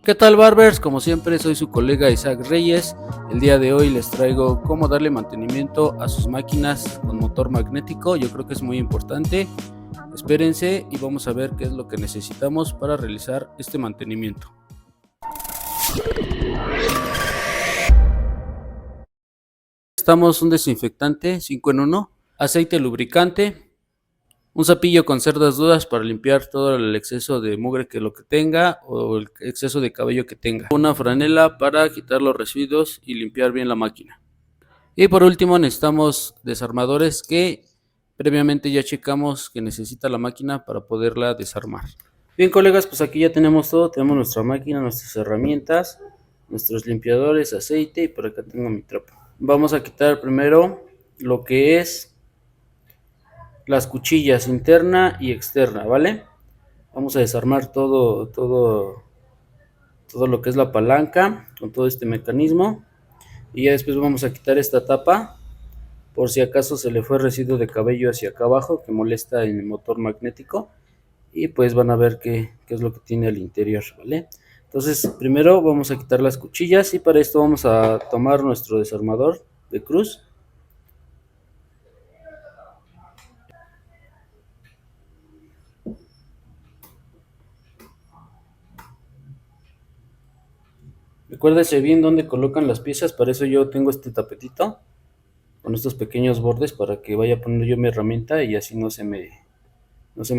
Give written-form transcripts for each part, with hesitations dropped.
¿Qué tal, barbers? Como siempre, soy su colega Isaac Reyes. El día de hoy les traigo cómo darle mantenimiento a sus máquinas con motor magnético. Yo creo que es muy importante. Espérense y vamos a ver qué es lo que necesitamos para realizar este mantenimiento. Necesitamos un desinfectante 5 en 1, aceite lubricante, un cepillo con cerdas duras para limpiar todo el exceso de mugre que lo que tenga o el exceso de cabello que tenga. Una franela para quitar los residuos y limpiar bien la máquina. Y por último necesitamos desarmadores que previamente ya checamos que necesita la máquina para poderla desarmar. Bien, colegas, pues aquí ya tenemos todo. Tenemos nuestra máquina, nuestras herramientas, nuestros limpiadores, aceite, y por acá tengo mi trapo. Vamos a quitar primero lo que es las cuchillas interna y externa, ¿vale? Vamos a desarmar todo lo que es la palanca con todo este mecanismo, y ya después vamos a quitar esta tapa por si acaso se le fue residuo de cabello hacia acá abajo que molesta en el motor magnético, y pues van a ver qué es lo que tiene al interior, ¿vale? Entonces primero vamos a quitar las cuchillas, y para esto vamos a tomar nuestro desarmador de cruz. Recuérdese bien dónde colocan las piezas. Para eso yo tengo este tapetito con estos pequeños bordes para que vaya poniendo yo mi herramienta y así no se me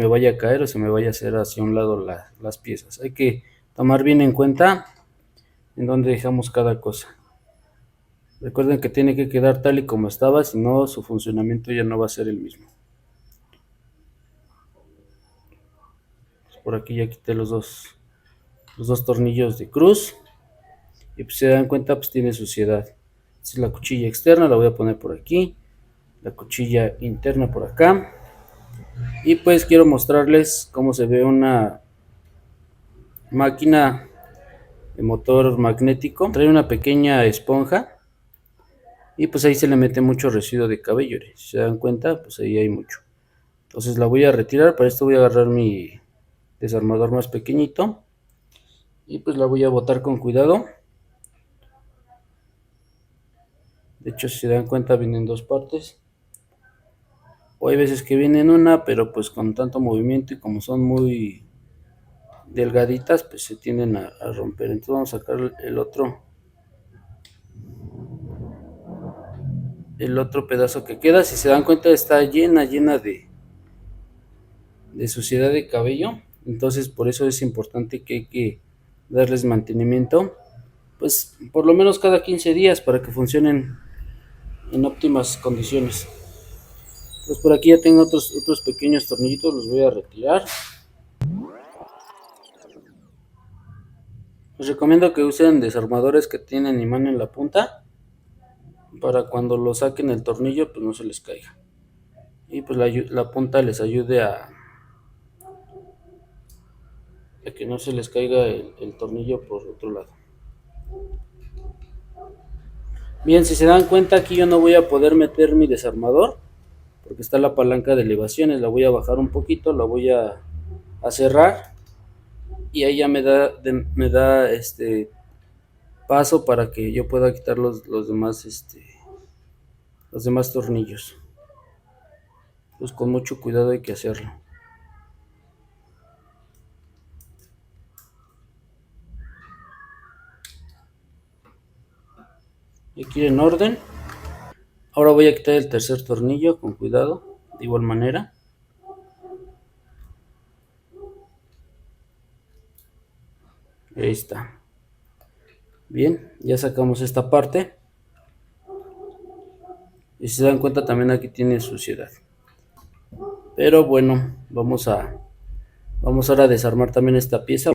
vaya a caer o se me vaya a hacer hacia un lado las piezas. Hay que tomar bien en cuenta en dónde dejamos cada cosa. Recuerden que tiene que quedar tal y como estaba, si no su funcionamiento ya no va a ser el mismo. Por aquí ya quité los dos tornillos de cruz, y pues se dan cuenta, pues tiene suciedad. Esta es la cuchilla externa, la voy a poner por aquí, la cuchilla interna por acá, y pues quiero mostrarles cómo se ve una máquina de motor magnético. Trae una pequeña esponja y pues ahí se le mete mucho residuo de cabello. Si se dan cuenta, pues ahí hay mucho. Entonces la voy a retirar. Para esto voy a agarrar mi desarmador más pequeñito y pues la voy a botar con cuidado. De hecho, si se dan cuenta, viene en dos partes, o hay veces que viene en una, pero pues con tanto movimiento y como son muy delgaditas, pues se tienden a romper. Entonces vamos a sacar el otro pedazo que queda. Si se dan cuenta, está llena de suciedad de cabello. Entonces por eso es importante que hay que darles mantenimiento, pues por lo menos cada 15 días para que funcionen en óptimas condiciones. Pues por aquí ya tengo otros pequeños tornillitos, los voy a retirar. Les recomiendo que usen desarmadores que tienen imán en la punta, para cuando lo saquen el tornillo pues no se les caiga, y pues la punta les ayude a que no se les caiga el tornillo por otro lado. Bien, si se dan cuenta, aquí yo no voy a poder meter mi desarmador porque está la palanca de elevaciones. La voy a bajar un poquito, la voy a cerrar, y ahí ya me da paso para que yo pueda quitar los demás tornillos. Pues con mucho cuidado hay que hacerlo. Aquí en orden. Ahora voy a quitar el tercer tornillo con cuidado, de igual manera. Ahí está. Bien, ya sacamos esta parte. Y si se dan cuenta, también aquí tiene suciedad. Pero bueno, vamos ahora a desarmar también esta pieza.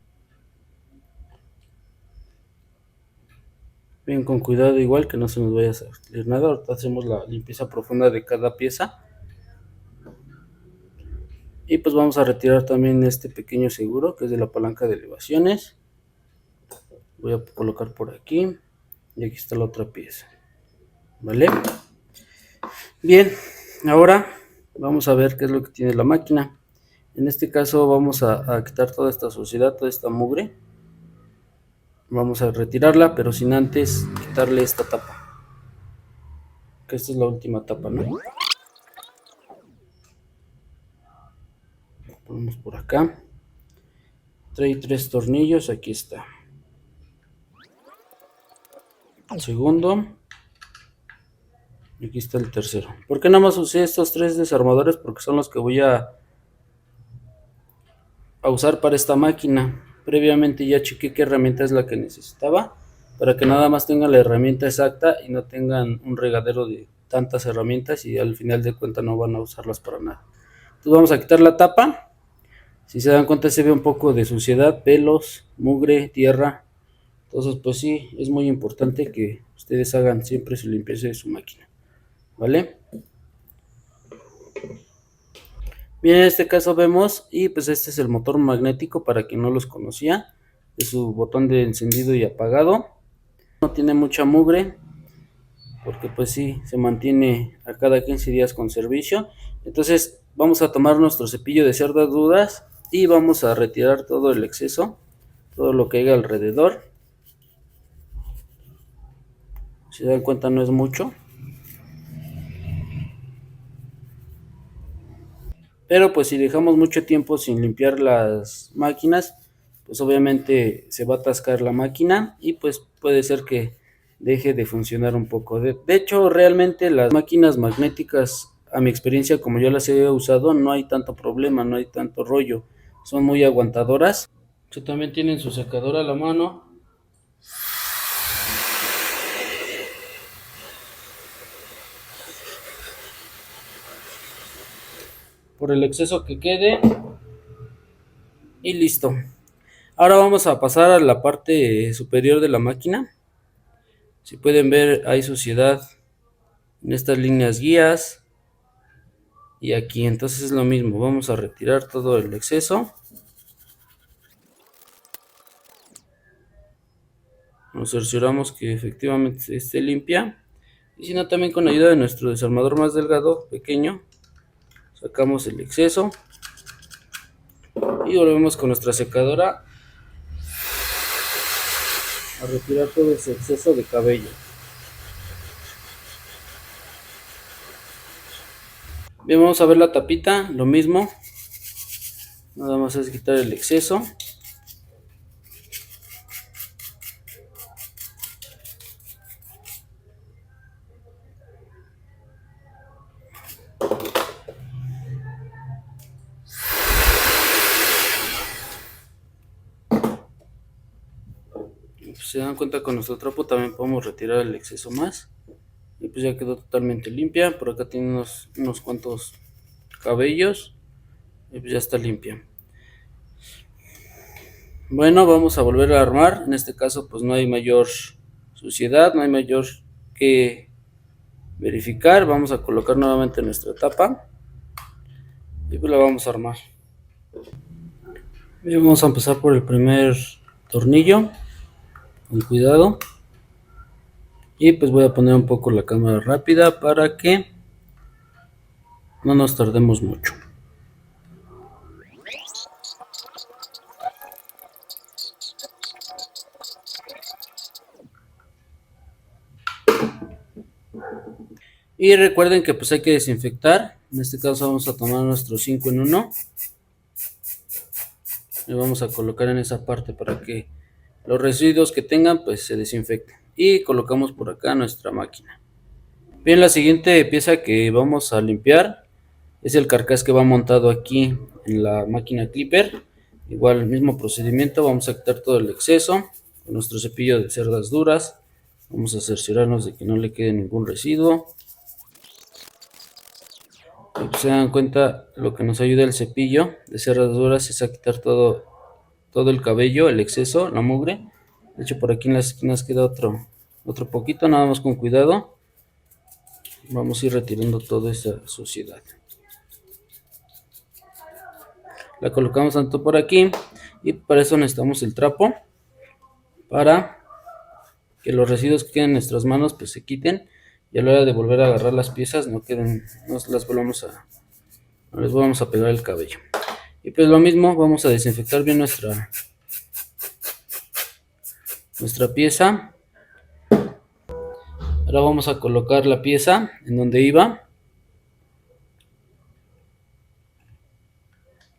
Bien, con cuidado, igual que no se nos vaya a salir nada. Ahorita hacemos la limpieza profunda de cada pieza. Y pues vamos a retirar también este pequeño seguro que es de la palanca de elevaciones. Voy a colocar por aquí, y aquí está la otra pieza, ¿vale? Bien, ahora vamos a ver qué es lo que tiene la máquina. En este caso vamos a quitar toda esta suciedad, toda esta mugre. Vamos a retirarla, pero sin antes quitarle esta tapa, que esta es la última tapa, ¿no? Ponemos por acá. Trae 3 tornillos, aquí está. El segundo. Y aquí está el tercero. ¿Por qué nada más usé estos 3 desarmadores? Porque son los que voy a usar para esta máquina. Previamente ya chequé qué herramienta es la que necesitaba, para que nada más tengan la herramienta exacta y no tengan un regadero de tantas herramientas y al final de cuentas no van a usarlas para nada. Entonces vamos a quitar la tapa. Si se dan cuenta se ve un poco de suciedad, pelos, mugre, tierra. Entonces pues sí, es muy importante que ustedes hagan siempre su limpieza de su máquina, ¿vale? Bien, en este caso vemos, y pues este es el motor magnético para quien no los conocía, es su botón de encendido y apagado. No tiene mucha mugre, porque pues sí, se mantiene a cada 15 días con servicio. Entonces vamos a tomar nuestro cepillo de cerdas y vamos a retirar todo el exceso, todo lo que haya alrededor. Si se dan cuenta no es mucho, pero pues si dejamos mucho tiempo sin limpiar las máquinas, pues obviamente se va a atascar la máquina y pues puede ser que deje de funcionar un poco. De hecho, realmente las máquinas magnéticas, a mi experiencia como yo las he usado, no hay tanto problema, no hay tanto rollo, son muy aguantadoras. Que también tienen su secadora a la mano. Por el exceso que quede y listo. Ahora vamos a pasar a la parte superior de la máquina. Si pueden ver, hay suciedad en estas líneas guías y aquí. Entonces es lo mismo, vamos a retirar todo el exceso. Nos cercioramos que efectivamente esté limpia, y si no, también con ayuda de nuestro desarmador más delgado, pequeño, sacamos el exceso y volvemos con nuestra secadora a retirar todo ese exceso de cabello. Bien, vamos a ver la tapita, lo mismo, nada más es quitar el exceso. Pues se dan cuenta, con nuestro trapo también podemos retirar el exceso más. Y pues ya quedó totalmente limpia. Por acá tiene unos cuantos cabellos. Y pues ya está limpia. Bueno, vamos a volver a armar. En este caso pues no hay mayor suciedad, no hay mayor que verificar. Vamos a colocar nuevamente nuestra tapa y pues la vamos a armar. Bien, vamos a empezar por el primer tornillo con cuidado, y pues voy a poner un poco la cámara rápida para que no nos tardemos mucho. Y recuerden que pues hay que desinfectar. En este caso vamos a tomar nuestro 5 en 1 y vamos a colocar en esa parte para que los residuos que tengan pues se desinfecten. Y colocamos por acá nuestra máquina. Bien, la siguiente pieza que vamos a limpiar es el carcaj que va montado aquí en la máquina clipper. Igual el mismo procedimiento, vamos a quitar todo el exceso con nuestro cepillo de cerdas duras. Vamos a cerciorarnos de que no le quede ningún residuo. Se dan cuenta, lo que nos ayuda el cepillo de cerdas duras es a quitar todo el cabello, el exceso, la mugre. De hecho, por aquí en las esquinas queda otro poquito, nada más con cuidado. Vamos a ir retirando toda esa suciedad. La colocamos tanto por aquí, y para eso necesitamos el trapo para que los residuos que queden en nuestras manos pues se quiten, y a la hora de volver a agarrar las piezas no les volvamos a pegar el cabello. Y pues lo mismo, vamos a desinfectar bien nuestra pieza. Ahora vamos a colocar la pieza en donde iba.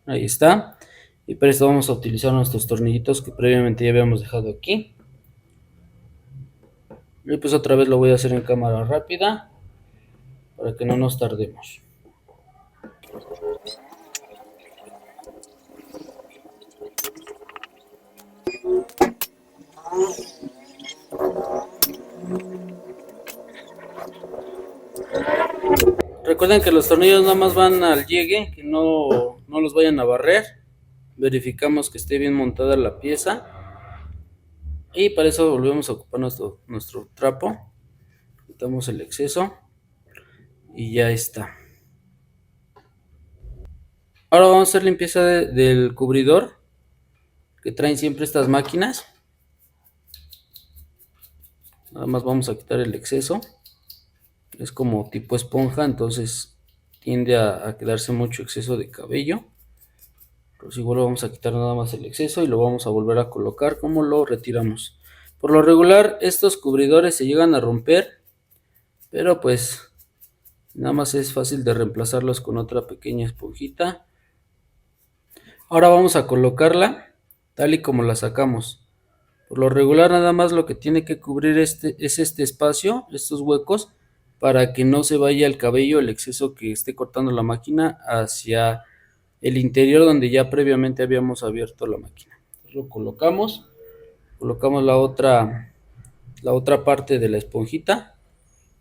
Ahí está. Y para esto vamos a utilizar nuestros tornillitos que previamente ya habíamos dejado aquí. Y pues otra vez lo voy a hacer en cámara rápida para que no nos tardemos. Recuerden que los tornillos nada más van al llegue, que no los vayan a barrer. Verificamos que esté bien montada la pieza. Y para eso volvemos a ocupar nuestro trapo. Quitamos el exceso. Y ya está. Ahora vamos a hacer limpieza del cubridor que traen siempre estas máquinas. Nada más vamos a quitar el exceso. Es como tipo esponja, entonces tiende a quedarse mucho exceso de cabello. Pues igual vamos a quitar nada más el exceso y lo vamos a volver a colocar como lo retiramos. Por lo regular estos cubridores se llegan a romper, pero pues nada más es fácil de reemplazarlos con otra pequeña esponjita. Ahora vamos a colocarla tal y como la sacamos. Por lo regular nada más lo que tiene que cubrir es este espacio, estos huecos, para que no se vaya el cabello, el exceso que esté cortando la máquina hacia el interior donde ya previamente habíamos abierto la máquina. Entonces lo colocamos la otra parte de la esponjita,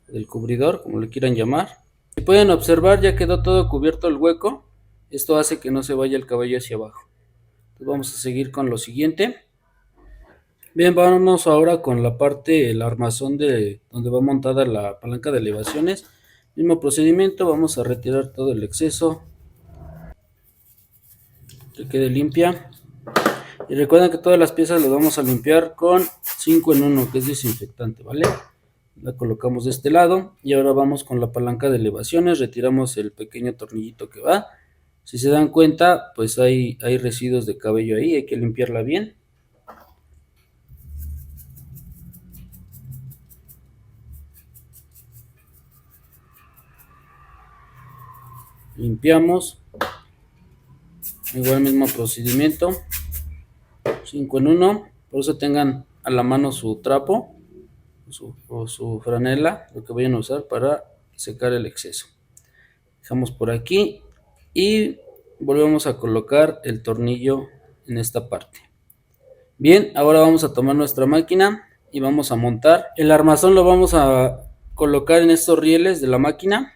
del cubridor, como le quieran llamar. Si pueden observar, ya quedó todo cubierto el hueco. Esto hace que no se vaya el cabello hacia abajo. Entonces vamos a seguir con lo siguiente. Bien, vamos ahora con la parte, el armazón de donde va montada la palanca de elevaciones. Mismo procedimiento, vamos a retirar todo el exceso, que quede limpia. Y recuerden que todas las piezas las vamos a limpiar con 5 en 1, que es desinfectante, ¿vale? La colocamos de este lado y ahora vamos con la palanca de elevaciones, retiramos el pequeño tornillito que va. Si se dan cuenta, pues hay residuos de cabello ahí, hay que limpiarla bien. Limpiamos, igual mismo procedimiento, 5 en 1, por eso tengan a la mano su trapo o su franela, lo que vayan a usar para secar el exceso. Dejamos por aquí y volvemos a colocar el tornillo en esta parte. Bien, ahora vamos a tomar nuestra máquina y vamos a montar. El armazón lo vamos a colocar en estos rieles de la máquina.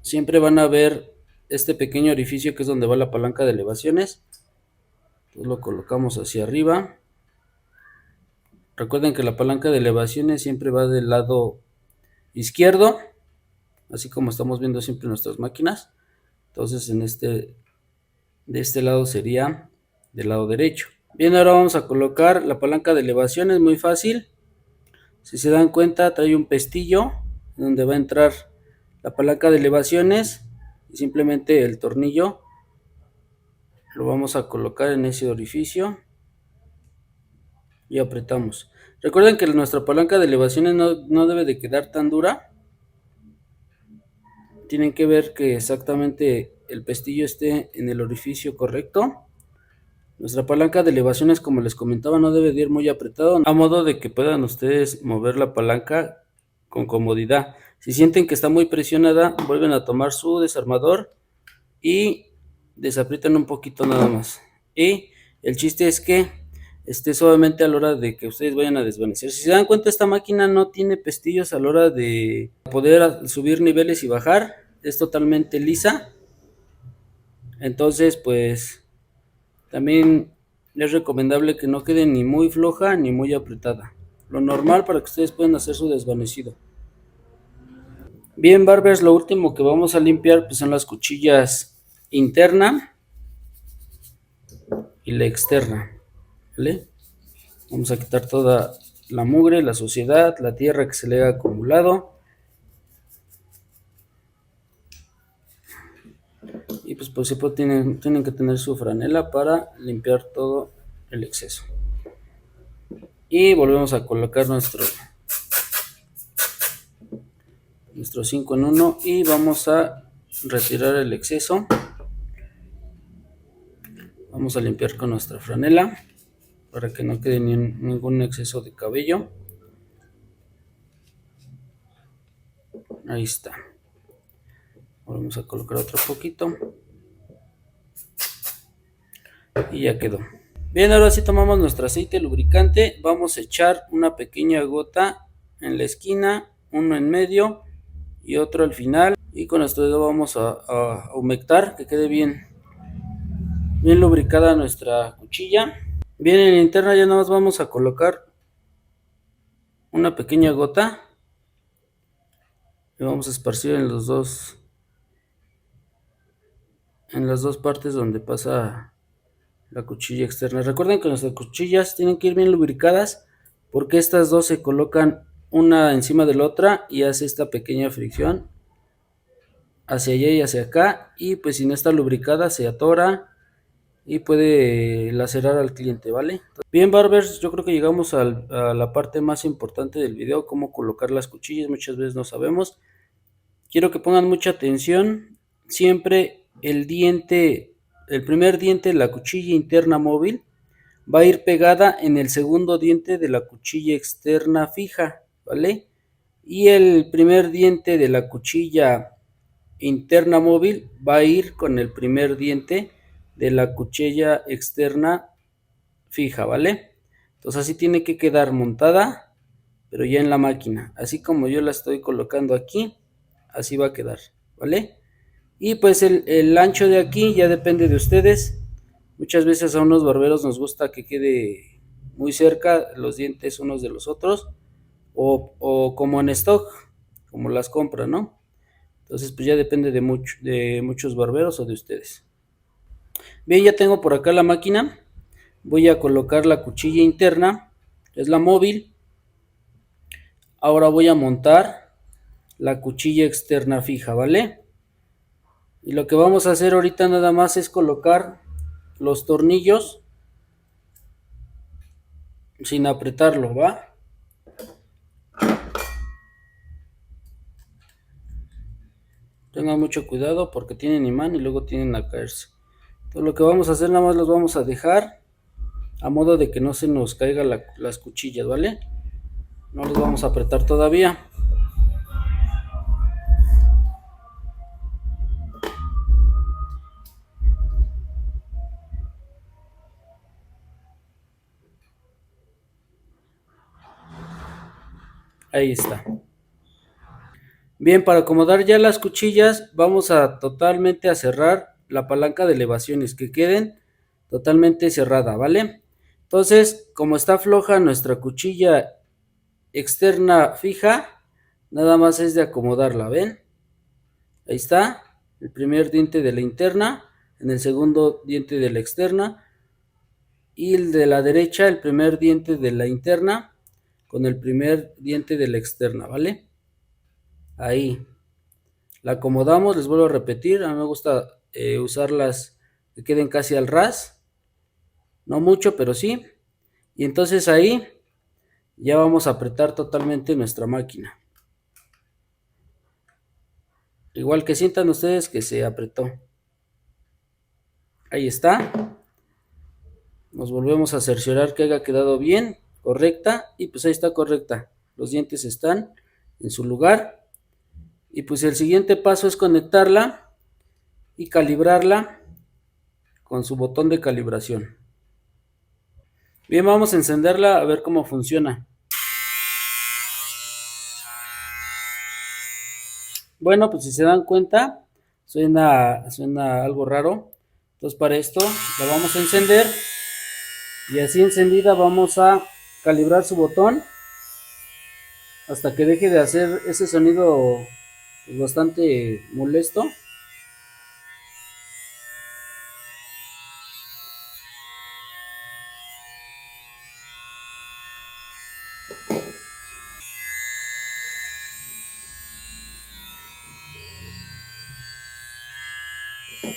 Siempre van a ver este pequeño orificio que es donde va la palanca de elevaciones. Entonces lo colocamos hacia arriba. Recuerden que la palanca de elevaciones siempre va del lado izquierdo, así como estamos viendo siempre nuestras máquinas. Entonces de este lado sería del lado derecho. Bien, ahora vamos a colocar la palanca de elevaciones, muy fácil. Si se dan cuenta, trae un pestillo donde va a entrar la palanca de elevaciones y simplemente el tornillo lo vamos a colocar en ese orificio y apretamos. Recuerden que nuestra palanca de elevaciones no debe de quedar tan dura. Tienen que ver que exactamente el pestillo esté en el orificio correcto. Nuestra palanca de elevaciones, como les comentaba, no debe de ir muy apretado, a modo de que puedan ustedes mover la palanca con comodidad. Si sienten que está muy presionada, vuelven a tomar su desarmador y desaprietan un poquito nada más. Y el chiste es que esté suavemente a la hora de que ustedes vayan a desvanecer. Si se dan cuenta, esta máquina no tiene pestillos a la hora de poder subir niveles y bajar. Es totalmente lisa. Entonces, pues también es recomendable que no quede ni muy floja ni muy apretada. Lo normal para que ustedes puedan hacer su desvanecido. Bien, barbers, lo último que vamos a limpiar pues son las cuchillas interna y la externa, ¿vale? Vamos a quitar toda la mugre, la suciedad, la tierra que se le ha acumulado. Y pues por supuesto tienen que tener su franela para limpiar todo el exceso. Y volvemos a colocar nuestro 5 en 1 y vamos a retirar el exceso. Vamos a limpiar con nuestra franela para que no quede ningún exceso de cabello. Ahí está. Volvemos a colocar otro poquito y ya quedó. Bien, ahora sí tomamos nuestro aceite lubricante. Vamos a echar una pequeña gota en la esquina, uno en medio y otro al final. Y con esto vamos a humectar, que quede bien lubricada nuestra cuchilla. Bien, en la interna ya nada más vamos a colocar una pequeña gota y vamos a esparcir en las dos partes donde pasa la cuchilla externa. Recuerden que nuestras cuchillas tienen que ir bien lubricadas porque estas dos se colocan una encima de la otra y hace esta pequeña fricción hacia allá y hacia acá, y pues si no está lubricada se atora y puede lacerar al cliente, ¿vale? Bien, barbers, yo creo que llegamos a la parte más importante del video, cómo colocar las cuchillas. Muchas veces no sabemos. Quiero que pongan mucha atención. Siempre el primer diente de la cuchilla interna móvil va a ir pegada en el segundo diente de la cuchilla externa fija, ¿vale? Y el primer diente de la cuchilla interna móvil va a ir con el primer diente de la cuchilla externa fija, ¿vale? Entonces así tiene que quedar montada, pero ya en la máquina. Así como yo la estoy colocando aquí, así va a quedar, ¿vale? Y pues el ancho de aquí ya depende de ustedes. Muchas veces a unos barberos nos gusta que quede muy cerca los dientes unos de los otros, o como en stock, como las compran, ¿no? Entonces pues ya depende de muchos barberos o de ustedes. Bien, ya tengo por acá la máquina. Voy a colocar la cuchilla interna, es la móvil. Ahora voy a montar la cuchilla externa fija, ¿vale? Y lo que vamos a hacer ahorita nada más es colocar los tornillos sin apretarlo, ¿va? Tengan mucho cuidado porque tienen imán y luego tienen a caerse. Entonces lo que vamos a hacer nada más los vamos a dejar a modo de que no se nos caigan las cuchillas, ¿vale? No los vamos a apretar todavía. Ahí está. Bien, para acomodar ya las cuchillas, vamos a totalmente a cerrar la palanca de elevaciones, que queden totalmente cerrada, ¿vale? Entonces, como está floja nuestra cuchilla externa fija, nada más es de acomodarla, ¿ven? Ahí está, el primer diente de la interna, en el segundo diente de la externa, y el de la derecha, el primer diente de la interna, con el primer diente de la externa, ¿vale? Ahí. La acomodamos, les vuelvo a repetir, a mí me gusta usarlas que queden casi al ras, no mucho, pero sí. Y entonces ahí ya vamos a apretar totalmente nuestra máquina. Igual que sientan ustedes que se apretó. Ahí está. Nos volvemos a cerciorar que haya quedado bien, correcta, y pues ahí está correcta. Los dientes están en su lugar. Y pues el siguiente paso es conectarla y calibrarla con su botón de calibración. Bien, vamos a encenderla a ver cómo funciona. Bueno, pues si se dan cuenta, suena algo raro. Entonces para esto la vamos a encender y así encendida vamos a calibrar su botón hasta que deje de hacer ese sonido pues, bastante molesto.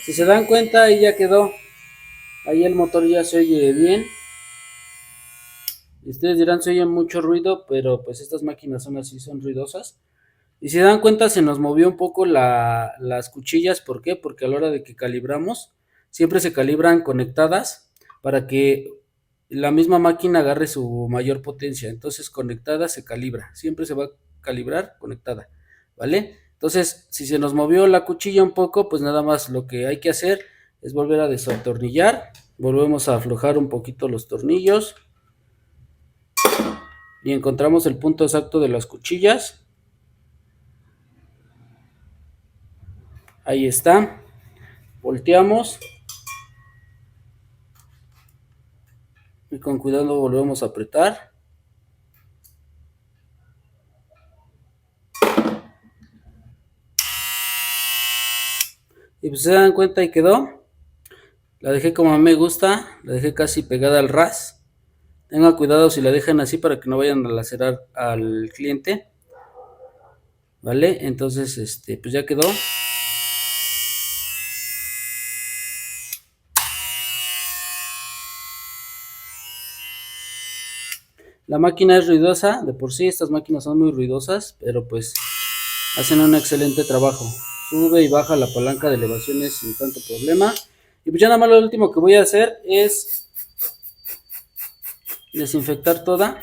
Si se dan cuenta, ahí ya quedó. Ahí el motor ya se oye bien. Y ustedes dirán, se oye mucho ruido, pero pues estas máquinas son así, son ruidosas. Y si se dan cuenta, se nos movió un poco las cuchillas. ¿Por qué? Porque a la hora de que calibramos, siempre se calibran conectadas para que la misma máquina agarre su mayor potencia. Entonces, conectada se calibra. Siempre se va a calibrar conectada. ¿Vale? Entonces, si se nos movió la cuchilla un poco, pues nada más lo que hay que hacer es volver a desatornillar. Volvemos a aflojar un poquito los tornillos. Y encontramos el punto exacto de las cuchillas. Ahí está. Volteamos. Y con cuidado volvemos a apretar. Y pues se dan cuenta y quedó. La dejé como a mí me gusta. La dejé casi pegada al ras. Tengan cuidado si la dejan así para que no vayan a lacerar al cliente. ¿Vale? Entonces, pues ya quedó. La máquina es ruidosa, de por sí estas máquinas son muy ruidosas, pero pues hacen un excelente trabajo. Sube y baja la palanca de elevaciones sin tanto problema. Y pues ya nada más lo último que voy a hacer es desinfectar toda.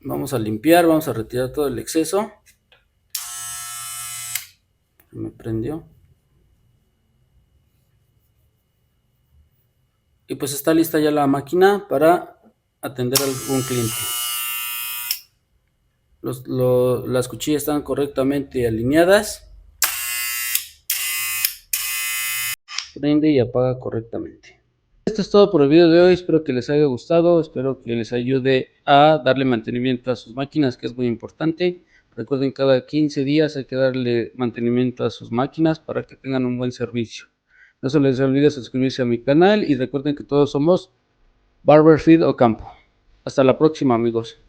Vamos a limpiar, vamos a retirar todo el exceso. Se me prendió. Y pues está lista ya la máquina para atender a algún cliente. Las cuchillas están correctamente alineadas. Prende y apaga correctamente. Esto es todo por el video de hoy. Espero que les haya gustado. Espero que les ayude a darle mantenimiento a sus máquinas, que es muy importante. Recuerden, cada 15 días hay que darle mantenimiento a sus máquinas para que tengan un buen servicio. No se les olvide suscribirse a mi canal y recuerden que todos somos Barber Feed Ocampo. Hasta la próxima, amigos.